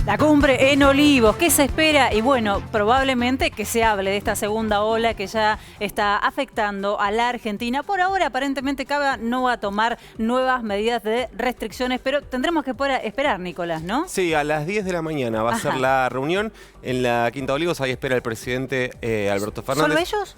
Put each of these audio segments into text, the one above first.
La cumbre en Olivos, ¿qué se espera? Y bueno, probablemente que se hable de esta segunda ola que ya está afectando a la Argentina. Por ahora, aparentemente, Cava no va a tomar nuevas medidas de restricciones, pero tendremos que esperar, Nicolás, ¿no? Sí, a las 10 de la mañana va a ser la reunión en la Quinta de Olivos. Ahí espera el presidente Alberto Fernández. ¿Solo ellos?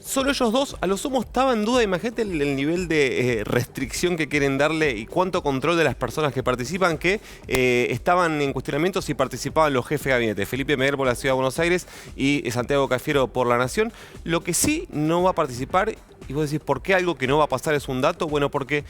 Solo ellos dos, a lo sumo estaba en duda, imagínate el nivel de restricción que quieren darle y cuánto control de las personas que participan, que estaban en cuestionamiento si participaban los jefes de gabinete, Felipe Miguel por la Ciudad de Buenos Aires y Santiago Cafiero por La Nación. Lo que sí no va a participar, y vos decís, ¿por qué algo que no va a pasar es un dato? Bueno, porque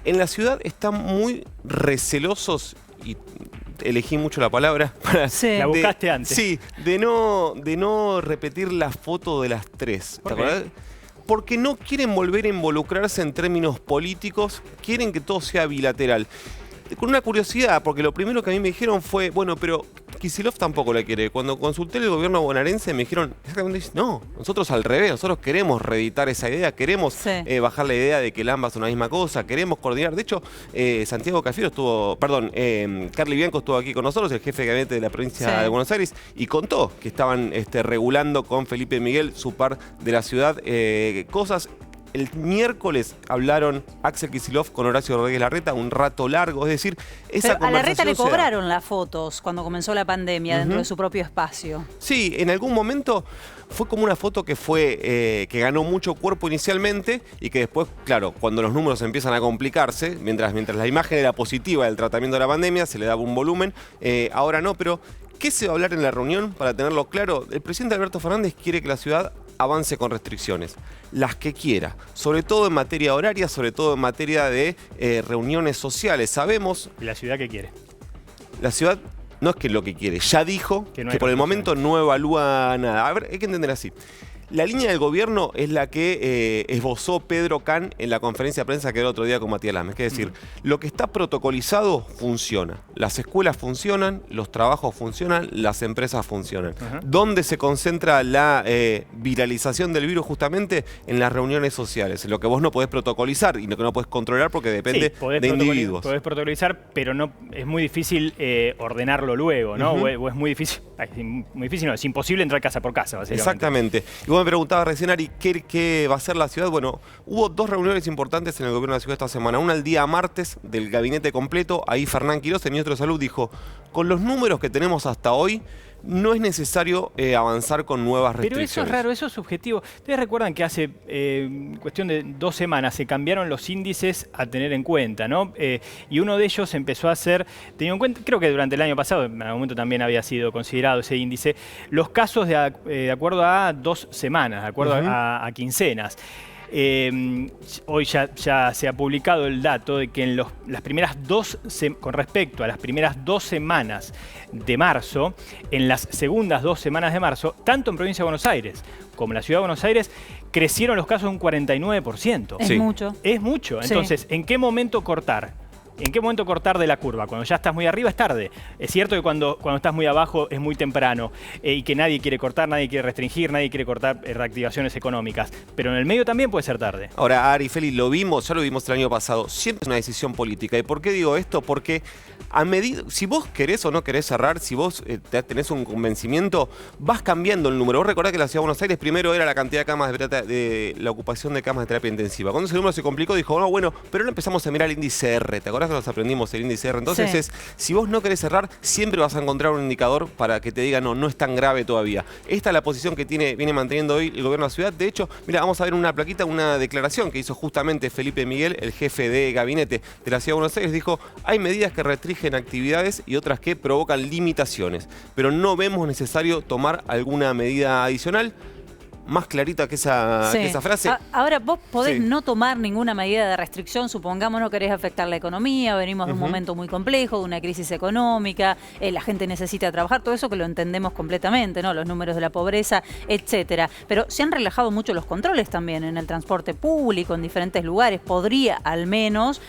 en la ciudad están muy recelosos y elegí mucho la palabra. Sí. La buscaste antes. Sí, de no repetir la foto de las tres. ¿Te acordás? Porque no quieren volver a involucrarse en términos políticos, quieren que todo sea bilateral. Con una curiosidad, porque lo primero que a mí me dijeron fue, bueno, pero Kicillof tampoco la quiere. Cuando consulté el gobierno bonaerense me dijeron, exactamente, no, nosotros al revés, nosotros queremos reeditar esa idea, queremos bajar la idea de que el AMBA es una misma cosa, queremos coordinar. De hecho, Santiago Cafiero estuvo, Carly Bianco estuvo aquí con nosotros, el jefe de gabinete de la provincia de Buenos Aires, y contó que estaban regulando con Felipe Miguel su par de la ciudad cosas. El miércoles hablaron Axel Kicillof con Horacio Rodríguez Larreta un rato largo, es decir, esa Pero a Larreta le cobraron las fotos cuando comenzó la pandemia dentro de su propio espacio. Sí, en algún momento fue como una foto que que ganó mucho cuerpo inicialmente y que después, claro, cuando los números empiezan a complicarse, mientras la imagen era positiva del tratamiento de la pandemia, se le daba un volumen, ahora no, pero ¿qué se va a hablar en la reunión? Para tenerlo claro, el presidente Alberto Fernández quiere que la ciudad avance con restricciones, las que quiera, sobre todo en materia horaria, sobre todo en materia de reuniones sociales. Sabemos... ¿Y la ciudad qué quiere? La ciudad no es que lo que quiere, ya dijo que por el momento no evalúa nada. A ver, hay que entender así. La línea del gobierno es la que esbozó Pedro Can en la conferencia de prensa que era el otro día con Matías Lames. Es decir, lo que está protocolizado funciona. Las escuelas funcionan, los trabajos funcionan, las empresas funcionan. ¿Dónde se concentra la viralización del virus? Justamente en las reuniones sociales. En lo que vos no podés protocolizar y lo que no podés controlar porque depende de individuos. Podés protocolizar, pero no, es muy difícil ordenarlo luego, ¿no? O es muy difícil, no, es imposible entrar casa por casa, básicamente. Exactamente. Y vos me preguntabas recién, Ari, ¿qué va a hacer la ciudad? Bueno, hubo dos reuniones importantes en el gobierno de la ciudad esta semana. Una el día martes del gabinete completo. Ahí Fernán Quirós, el ministro de Salud, dijo, con los números que tenemos hasta hoy, no es necesario avanzar con nuevas restricciones. Pero eso es raro, eso es subjetivo. Ustedes recuerdan que hace cuestión de 2 semanas se cambiaron los índices a tener en cuenta, ¿no? Y uno de ellos empezó a ser, tenido en cuenta, creo que durante el año pasado, en algún momento también había sido considerado ese índice, los casos de acuerdo a 2 semanas, de acuerdo a quincenas. Hoy ya se ha publicado el dato de que en las primeras con respecto a las primeras 2 semanas de marzo, en las segundas 2 semanas de marzo, tanto en Provincia de Buenos Aires como en la Ciudad de Buenos Aires, crecieron los casos un 49%. Es mucho. Es mucho. Entonces, ¿en qué momento cortar? ¿En qué momento cortar de la curva? Cuando ya estás muy arriba es tarde. Es cierto que cuando estás muy abajo es muy temprano y que nadie quiere cortar, nadie quiere restringir, nadie quiere cortar reactivaciones económicas. Pero en el medio también puede ser tarde. Ahora, Ari, Feli, ya lo vimos el año pasado. Siempre es una decisión política. ¿Y por qué digo esto? Porque si vos querés o no querés cerrar, si vos tenés un convencimiento, vas cambiando el número. Vos recordás que la Ciudad de Buenos Aires primero era la cantidad de camas de la ocupación de camas de terapia intensiva. Cuando ese número se complicó, dijo, no, bueno, pero ahora empezamos a mirar el índice R. ¿Te acordás que nos aprendimos el índice R? Entonces si vos no querés cerrar, siempre vas a encontrar un indicador para que te diga, no es tan grave todavía. Esta es la posición que viene manteniendo hoy el gobierno de la ciudad. De hecho, mira, vamos a ver una plaquita, una declaración que hizo justamente Felipe Miguel, el jefe de gabinete de la Ciudad de Buenos Aires. Dijo, hay medidas que restringen actividades y otras que provocan limitaciones, pero no vemos necesario tomar alguna medida adicional. Más clarita que esa frase. Ahora, vos podés no tomar ninguna medida de restricción, supongamos no querés afectar la economía, venimos de un momento muy complejo, de una crisis económica, la gente necesita trabajar, todo eso que lo entendemos completamente, ¿no? Los números de la pobreza, etcétera. Pero se han relajado mucho los controles también en el transporte público, en diferentes lugares. Podría al menos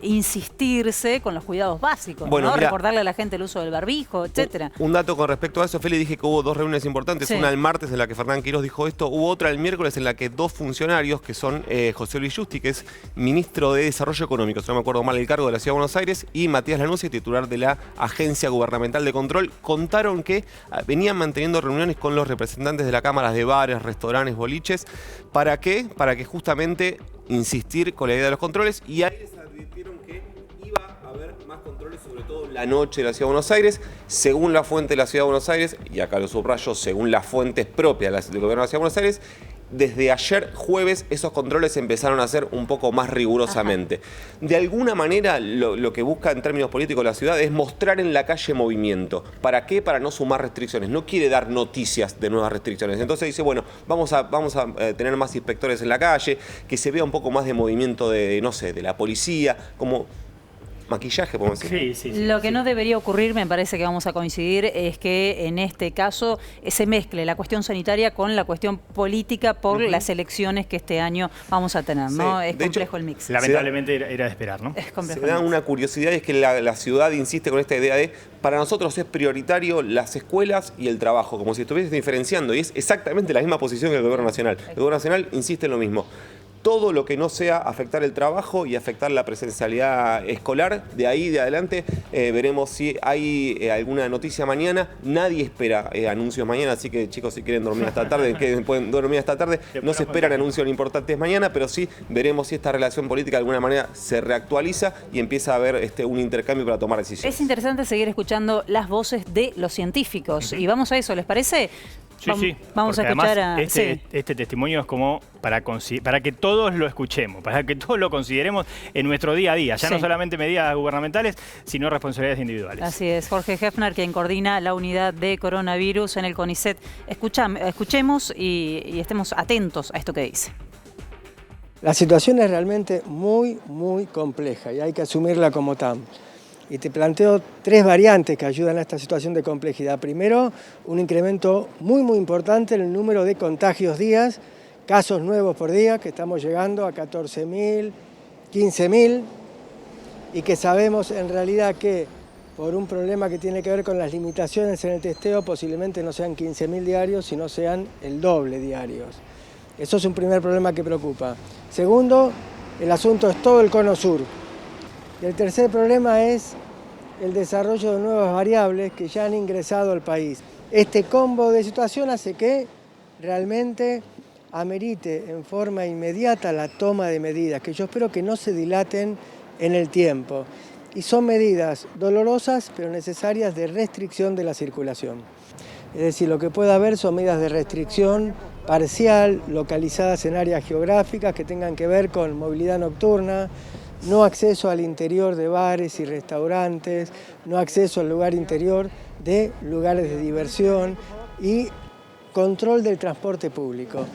insistirse con los cuidados básicos, ¿no? Recordarle a la gente el uso del barbijo, etcétera. Un dato con respecto a eso, Feli, dije que hubo 2 reuniones importantes. Una el martes en la que Fernán Quirós dijo esto. Hubo otra el miércoles en la que dos funcionarios, que son José Luis Justi, que es ministro de Desarrollo Económico, si no me acuerdo mal el cargo, de la Ciudad de Buenos Aires, y Matías Lanús, titular de la Agencia Gubernamental de Control, contaron que venían manteniendo reuniones con los representantes de las cámaras de bares, restaurantes, boliches. ¿Para qué? Para que justamente insistir con la idea de los controles, y ahí les advirtieron que iba a haber más controles, sobre todo la noche de la Ciudad de Buenos Aires, según la fuente de la Ciudad de Buenos Aires, y acá lo subrayo, según las fuentes propias del gobierno de la Ciudad de Buenos Aires. Desde ayer jueves esos controles empezaron a hacer un poco más rigurosamente. De alguna manera lo que busca en términos políticos la ciudad es mostrar en la calle movimiento. ¿Para qué? Para no sumar restricciones. No quiere dar noticias de nuevas restricciones. Entonces dice, bueno, vamos a tener más inspectores en la calle, que se vea un poco más de movimiento de, no sé, de la policía, como maquillaje, podemos decir. Sí. Lo que no debería ocurrir, me parece que vamos a coincidir, es que en este caso se mezcle la cuestión sanitaria con la cuestión política por las elecciones que este año vamos a tener, ¿no? Sí. Es complejo el mix. Lamentablemente era de esperar, ¿no? Es complejo. Se da una curiosidad, es que la ciudad insiste con esta idea de, para nosotros es prioritario las escuelas y el trabajo, como si estuviese diferenciando, y es exactamente la misma posición que el gobierno nacional. El gobierno nacional insiste en lo mismo. Todo lo que no sea afectar el trabajo y afectar la presencialidad escolar, de ahí de adelante veremos si hay alguna noticia mañana. Nadie espera anuncios mañana, así que chicos, si quieren dormir hasta tarde, que pueden dormir hasta tarde. No se esperan anuncios importantes mañana, pero sí veremos si esta relación política de alguna manera se reactualiza y empieza a haber un intercambio para tomar decisiones. Es interesante seguir escuchando las voces de los científicos. Y vamos a eso, ¿les parece? Sí. Vamos a Porque escuchar además, este testimonio es como para que todos lo escuchemos, para que todos lo consideremos en nuestro día a día. Ya no solamente medidas gubernamentales, sino responsabilidades individuales. Así es. Jorge Hefner, quien coordina la unidad de coronavirus en el CONICET. Escuchemos y estemos atentos a esto que dice. La situación es realmente muy, muy compleja y hay que asumirla como tal. Y te planteo tres variantes que ayudan a esta situación de complejidad. Primero, un incremento muy, muy importante en el número de contagios días, casos nuevos por día, que estamos llegando a 14.000, 15.000, y que sabemos en realidad que por un problema que tiene que ver con las limitaciones en el testeo, posiblemente no sean 15.000 diarios, sino sean el doble diarios. Eso es un primer problema que preocupa. Segundo, el asunto es todo el cono sur. Y el tercer problema es el desarrollo de nuevas variables que ya han ingresado al país. Este combo de situación hace que realmente amerite en forma inmediata la toma de medidas, que yo espero que no se dilaten en el tiempo. Y son medidas dolorosas, pero necesarias de restricción de la circulación. Es decir, lo que pueda haber son medidas de restricción parcial, localizadas en áreas geográficas que tengan que ver con movilidad nocturna, no acceso al interior de bares y restaurantes, no acceso al lugar interior de lugares de diversión y control del transporte público.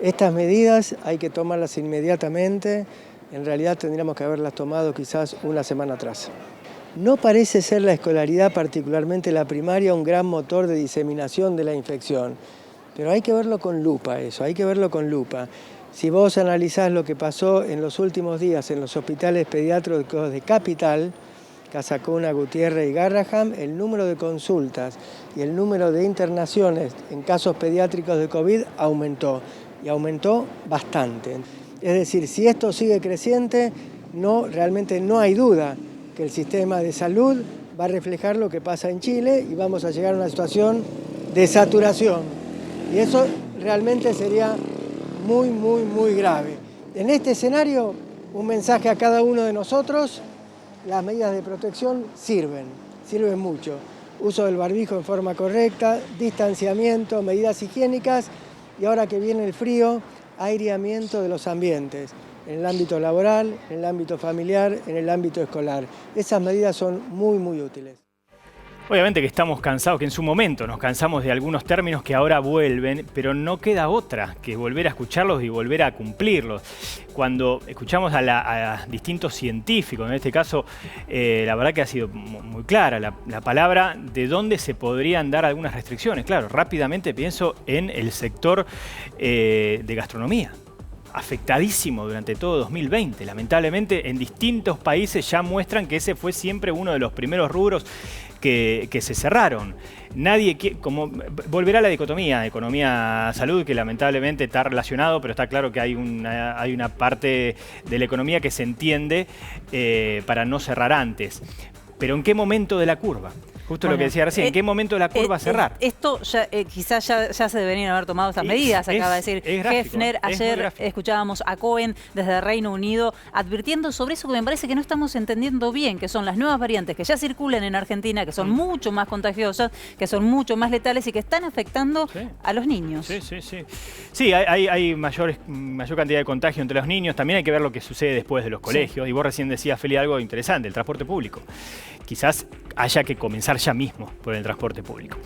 Estas medidas hay que tomarlas inmediatamente, en realidad tendríamos que haberlas tomado quizás una semana atrás. No parece ser la escolaridad, particularmente la primaria, un gran motor de diseminación de la infección, pero hay que verlo con lupa eso, hay que verlo con lupa. Si vos analizás lo que pasó en los últimos días en los hospitales pediátricos de Capital, Casa Cuna, Gutiérrez y Garraham, el número de consultas y el número de internaciones en casos pediátricos de COVID aumentó, y aumentó bastante. Es decir, si esto sigue creciente, realmente no hay duda que el sistema de salud va a reflejar lo que pasa en Chile y vamos a llegar a una situación de saturación. Y eso realmente sería muy, muy, muy grave. En este escenario, un mensaje a cada uno de nosotros: las medidas de protección sirven mucho. Uso del barbijo en forma correcta, distanciamiento, medidas higiénicas y ahora que viene el frío, aireamiento de los ambientes, en el ámbito laboral, en el ámbito familiar, en el ámbito escolar. Esas medidas son muy, muy útiles. Obviamente que estamos cansados, que en su momento nos cansamos de algunos términos que ahora vuelven, pero no queda otra que volver a escucharlos y volver a cumplirlos. Cuando escuchamos a distintos científicos, en este caso, la verdad que ha sido muy clara la palabra de dónde se podrían dar algunas restricciones. Claro, rápidamente pienso en el sector de gastronomía. afectadísimo durante todo 2020. Lamentablemente, en distintos países ya muestran que ese fue siempre uno de los primeros rubros que se cerraron. Nadie quiere, como volverá la dicotomía economía-salud, que lamentablemente está relacionado, pero está claro que hay una parte de la economía que se entiende para no cerrar antes. Pero ¿en qué momento de la curva? Justo lo que decía recién, ¿en qué momento de la curva cerrar? Esto ya, quizás ya se deberían haber tomado estas medidas, acaba de decir Hefner. Ayer escuchábamos a Cohen desde Reino Unido advirtiendo sobre eso que me parece que no estamos entendiendo bien, que son las nuevas variantes que ya circulan en Argentina, que son mucho más contagiosas, que son mucho más letales y que están afectando a los niños. Sí, hay mayor cantidad de contagio entre los niños. También hay que ver lo que sucede después de los colegios. Y vos recién decías, Feli, algo interesante, el transporte público. Quizás haya que comenzar ya mismo por el transporte público.